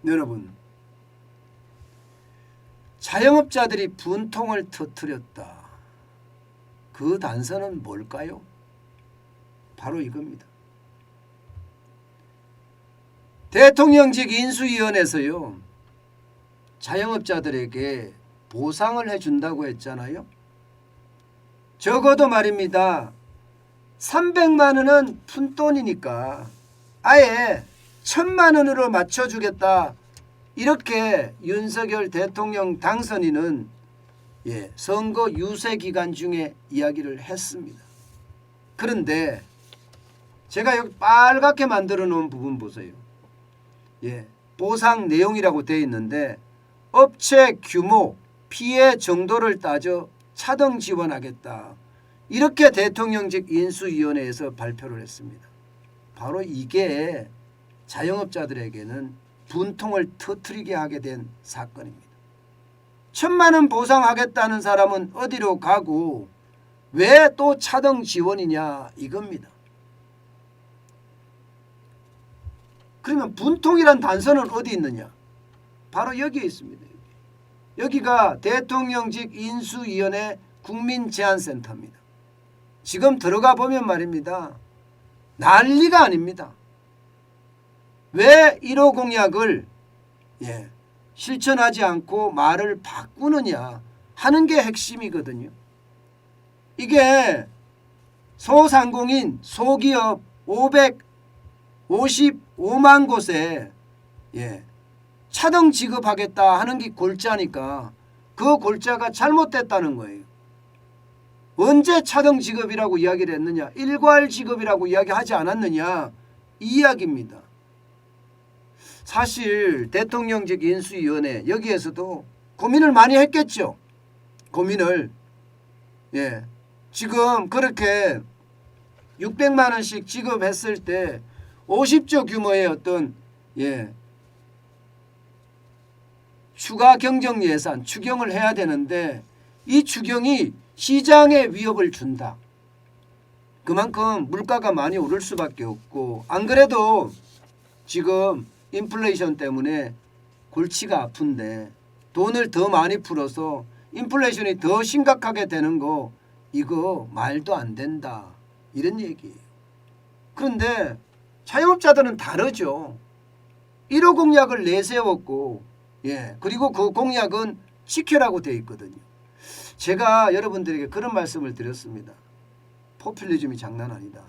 여러분, 자영업자들이 분통을 터뜨렸다. 그 단서는 뭘까요? 바로 이겁니다. 대통령직 인수위원회에서요, 자영업자들에게 보상을 해준다고 했잖아요. 적어도 말입니다. 300만 원은 푼돈이니까 아예 1000만 원으로 맞춰주겠다. 이렇게 윤석열 대통령 당선인은 선거 유세 기간 중에 이야기를 했습니다. 그런데 제가 여기 빨갛게 만들어 놓은 부분 보세요. 보상 내용이라고 되어 있는데 업체 규모, 피해 정도를 따져 차등 지원하겠다. 이렇게 대통령직 인수위원회에서 발표를 했습니다. 바로 이게 자영업자들에게는 분통을 터뜨리게 하게 된 사건입니다. 1000만 원 보상하겠다는 사람은 어디로 가고 왜 또 차등 지원이냐 이겁니다. 그러면 분통이란 단서는 어디 있느냐? 바로 여기에 있습니다. 여기가 대통령직 인수위원회 국민제안센터입니다. 지금 들어가 보면 말입니다. 난리가 아닙니다. 왜 1호 공약을 실천하지 않고 말을 바꾸느냐 하는 게 핵심이거든요. 이게 소상공인 소기업 555만 곳에 차등 지급하겠다 하는 게 골자니까 그 골자가 잘못됐다는 거예요. 언제 차등 지급이라고 이야기를 했느냐? 일괄 지급이라고 이야기하지 않았느냐? 이 이야기입니다. 사실 대통령직 인수위원회 여기에서도 고민을 많이 했겠죠. 고민을. 지금 그렇게 600만 원씩 지급했을 때 50조 규모의 어떤 추가 경정 예산 추경을 해야 되는데 이 추경이 시장에 위협을 준다. 그만큼 물가가 많이 오를 수밖에 없고 안 그래도 지금 인플레이션 때문에 골치가 아픈데 돈을 더 많이 풀어서 인플레이션이 더 심각하게 되는 거 이거 말도 안 된다. 이런 얘기예요. 그런데 자영업자들은 다르죠. 1호 공약을 내세웠고 그리고 그 공약은 지켜라고 되어 있거든요. 제가 여러분들에게 그런 말씀을 드렸습니다. 포퓰리즘이 장난 아니다.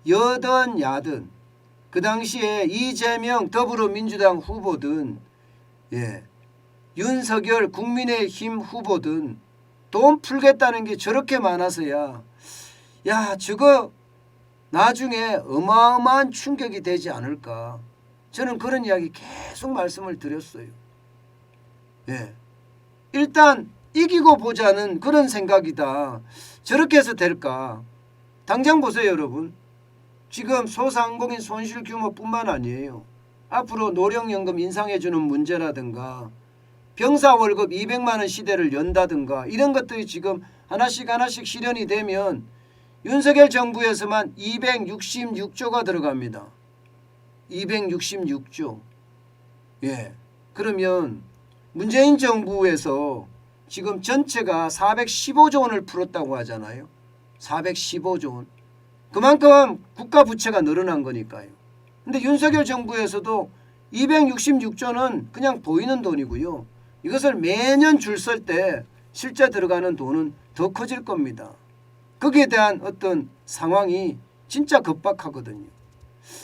여든 야든 그 당시에 이재명 더불어민주당 후보든 윤석열 국민의힘 후보든 돈 풀겠다는 게 저렇게 많아서야 저거 나중에 어마어마한 충격이 되지 않을까. 저는 그런 이야기 계속 말씀을 드렸어요. 일단 이기고 보자는 그런 생각이다. 저렇게 해서 될까. 당장 보세요 여러분. 지금 소상공인 손실 규모뿐만 아니에요. 앞으로 노령연금 인상해주는 문제라든가 병사 월급 200만 원 시대를 연다든가 이런 것들이 지금 하나씩 실현이 되면 윤석열 정부에서만 266조가 들어갑니다. 266조. 그러면 문재인 정부에서 지금 전체가 415조 원을 풀었다고 하잖아요. 415조 원. 그만큼 국가 부채가 늘어난 거니까요. 근데 윤석열 정부에서도 266조는 그냥 보이는 돈이고요. 이것을 매년 줄 설 때 실제 들어가는 돈은 더 커질 겁니다. 거기에 대한 어떤 상황이 진짜 급박하거든요.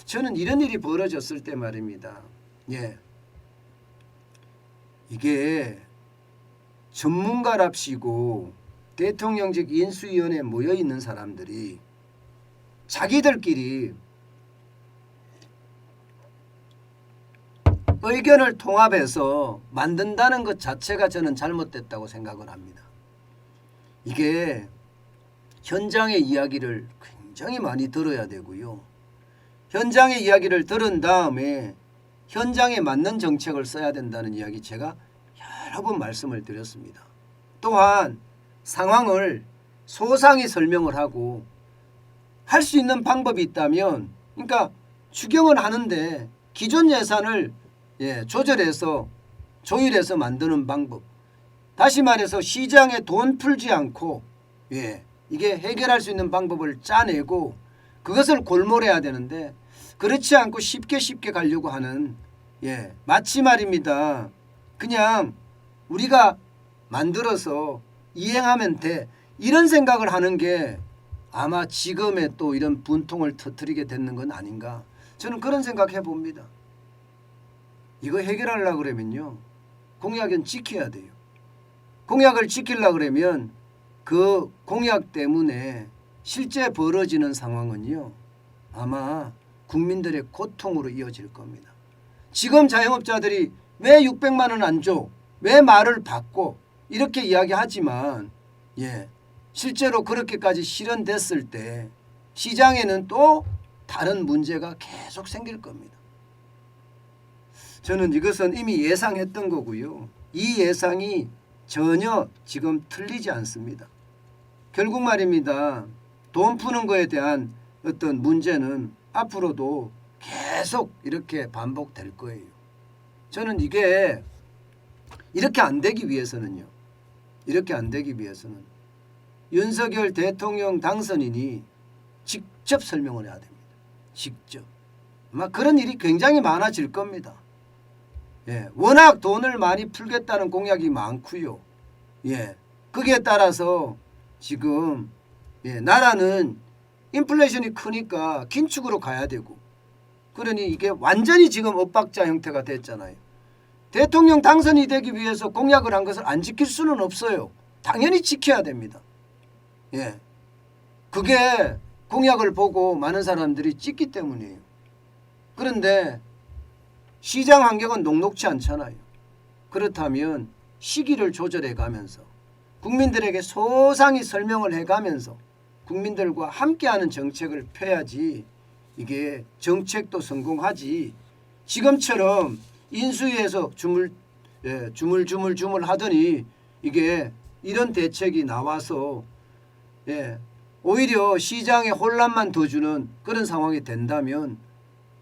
저는 이런 일이 벌어졌을 때 말입니다. 이게 전문가랍시고 대통령직 인수위원회에 모여있는 사람들이 자기들끼리 의견을 통합해서 만든다는 것 자체가 저는 잘못됐다고 생각을 합니다. 이게 현장의 이야기를 굉장히 많이 들어야 되고요. 현장의 이야기를 들은 다음에 현장에 맞는 정책을 써야 된다는 이야기 제가 여러 번 말씀을 드렸습니다. 또한 상황을 소상히 설명을 하고 할 수 있는 방법이 있다면 그러니까 추경을 하는데 기존 예산을 조절해서 조율해서 만드는 방법. 다시 말해서 시장에 돈 풀지 않고 이게 해결할 수 있는 방법을 짜내고 그것을 골몰해야 되는데 그렇지 않고 쉽게 가려고 하는 마치 말입니다. 그냥 우리가 만들어서 이행하면 돼. 이런 생각을 하는 게 아마 지금의 또 이런 분통을 터뜨리게 되는 건 아닌가. 저는 그런 생각 해봅니다. 이거 해결하려고 그러면요. 공약은 지켜야 돼요. 공약을 지키려고 그러면 그 공약 때문에 실제 벌어지는 상황은요. 아마 국민들의 고통으로 이어질 겁니다. 지금 자영업자들이 왜 600만 원 안 줘? 왜 말을 받고? 이렇게 이야기하지만 실제로 그렇게까지 실현됐을 때 시장에는 또 다른 문제가 계속 생길 겁니다. 저는 이것은 이미 예상했던 거고요. 이 예상이 전혀 지금 틀리지 않습니다. 결국 말입니다. 돈 푸는 거에 대한 어떤 문제는 앞으로도 계속 이렇게 반복될 거예요. 저는 이게 이렇게 안 되기 위해서는요. 이렇게 안 되기 위해서는 윤석열 대통령 당선인이 직접 설명을 해야 됩니다. 직접. 아마 그런 일이 굉장히 많아질 겁니다. 워낙 돈을 많이 풀겠다는 공약이 많고요. 거기에 따라서 지금 나라는 인플레이션이 크니까 긴축으로 가야 되고 그러니 이게 완전히 지금 엇박자 형태가 됐잖아요. 대통령 당선이 되기 위해서 공약을 한 것을 안 지킬 수는 없어요. 당연히 지켜야 됩니다. 그게 공약을 보고 많은 사람들이 찍기 때문이에요. 그런데 시장 환경은 녹록지 않잖아요. 그렇다면 시기를 조절해 가면서 국민들에게 소상히 설명을 해가면서 국민들과 함께하는 정책을 펴야지 이게 정책도 성공하지. 지금처럼 인수위에서 주물 하더니 이게 이런 대책이 나와서 오히려 시장에 혼란만 더 주는 그런 상황이 된다면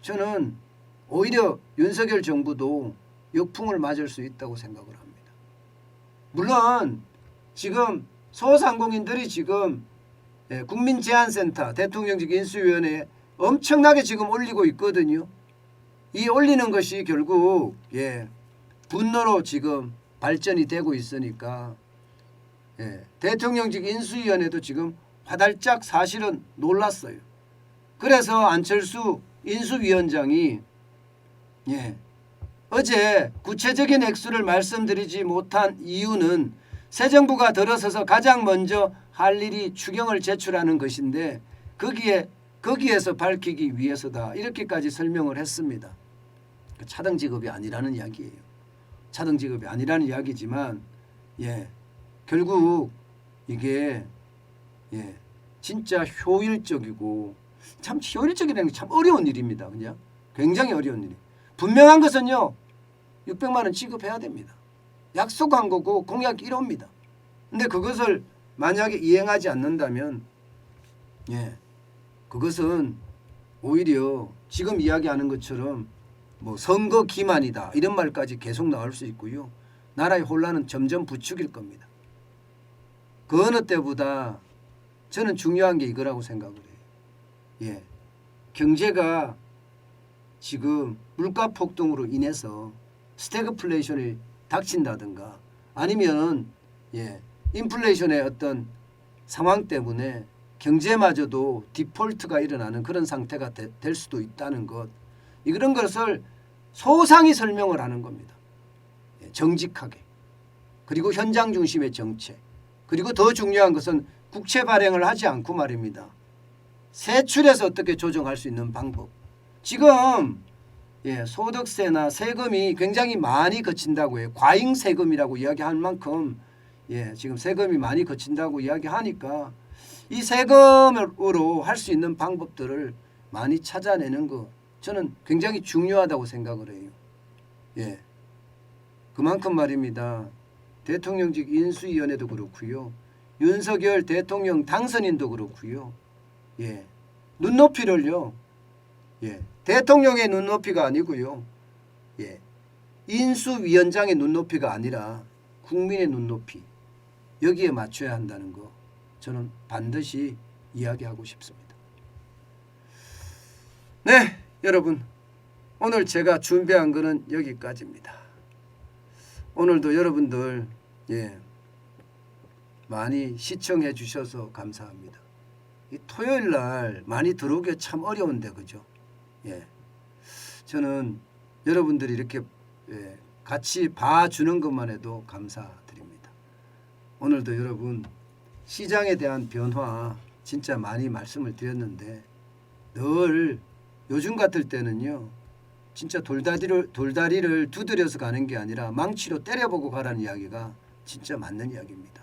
저는 오히려 윤석열 정부도 역풍을 맞을 수 있다고 생각을 합니다. 물론 지금 소상공인들이 지금 국민제안센터 대통령직 인수위원회에 엄청나게 지금 올리고 있거든요. 이 올리는 것이 결국 분노로 지금 발전이 되고 있으니까 대통령직 인수위원회도 지금 화달짝 사실은 놀랐어요. 그래서 안철수 인수위원장이 어제 구체적인 액수를 말씀드리지 못한 이유는 새 정부가 들어서서 가장 먼저 할 일이 추경을 제출하는 것인데 거기에서 밝히기 위해서다. 이렇게까지 설명을 했습니다. 차등지급이 아니라는 이야기예요. 차등지급이 아니라는 이야기지만 결국 이게 진짜 효율적이고 참 효율적이라는 게 참 어려운 일입니다. 그냥 굉장히 어려운 일이. 분명한 것은요. 600만 원 지급해야 됩니다. 약속한 거고 공약이 이럽니다. 근데 그것을 만약에 이행하지 않는다면 그것은 오히려 지금 이야기하는 것처럼 뭐 선거 기만이다 이런 말까지 계속 나올 수 있고요. 나라의 혼란은 점점 부추길 겁니다. 그 어느 때보다 저는 중요한 게 이거라고 생각을 해요. 경제가 지금 물가 폭등으로 인해서 스태그플레이션이 닥친다든가 아니면 인플레이션의 어떤 상황 때문에 경제마저도 디폴트가 일어나는 그런 상태가 될 수도 있다는 것. 이런 것을 소상히 설명을 하는 겁니다. 정직하게. 그리고 현장 중심의 정책. 그리고 더 중요한 것은 국채 발행을 하지 않고 말입니다. 세출해서 어떻게 조정할 수 있는 방법. 지금 소득세나 세금이 굉장히 많이 거친다고 해요. 과잉 세금이라고 이야기할 만큼 지금 세금이 많이 거친다고 이야기하니까 이 세금으로 할 수 있는 방법들을 많이 찾아내는 거 저는 굉장히 중요하다고 생각을 해요. 그만큼 말입니다. 대통령직 인수위원회도 그렇고요. 윤석열 대통령 당선인도 그렇고요. 눈높이를요. 대통령의 눈높이가 아니고요. 예. 인수위원장의 눈높이가 아니라 국민의 눈높이 여기에 맞춰야 한다는 거 저는 반드시 이야기하고 싶습니다. 네, 여러분 오늘 제가 준비한 거는 여기까지입니다. 오늘도 여러분들 많이 시청해 주셔서 감사합니다. 이 토요일 날 많이 들어오기 참 어려운데 그죠? 저는 여러분들이 이렇게 같이 봐주는 것만 해도 감사드립니다. 오늘도 여러분 시장에 대한 변화 진짜 많이 말씀을 드렸는데 늘 요즘 같을 때는요 진짜 돌다리를 두드려서 가는 게 아니라 망치로 때려보고 가라는 이야기가 진짜 맞는 이야기입니다.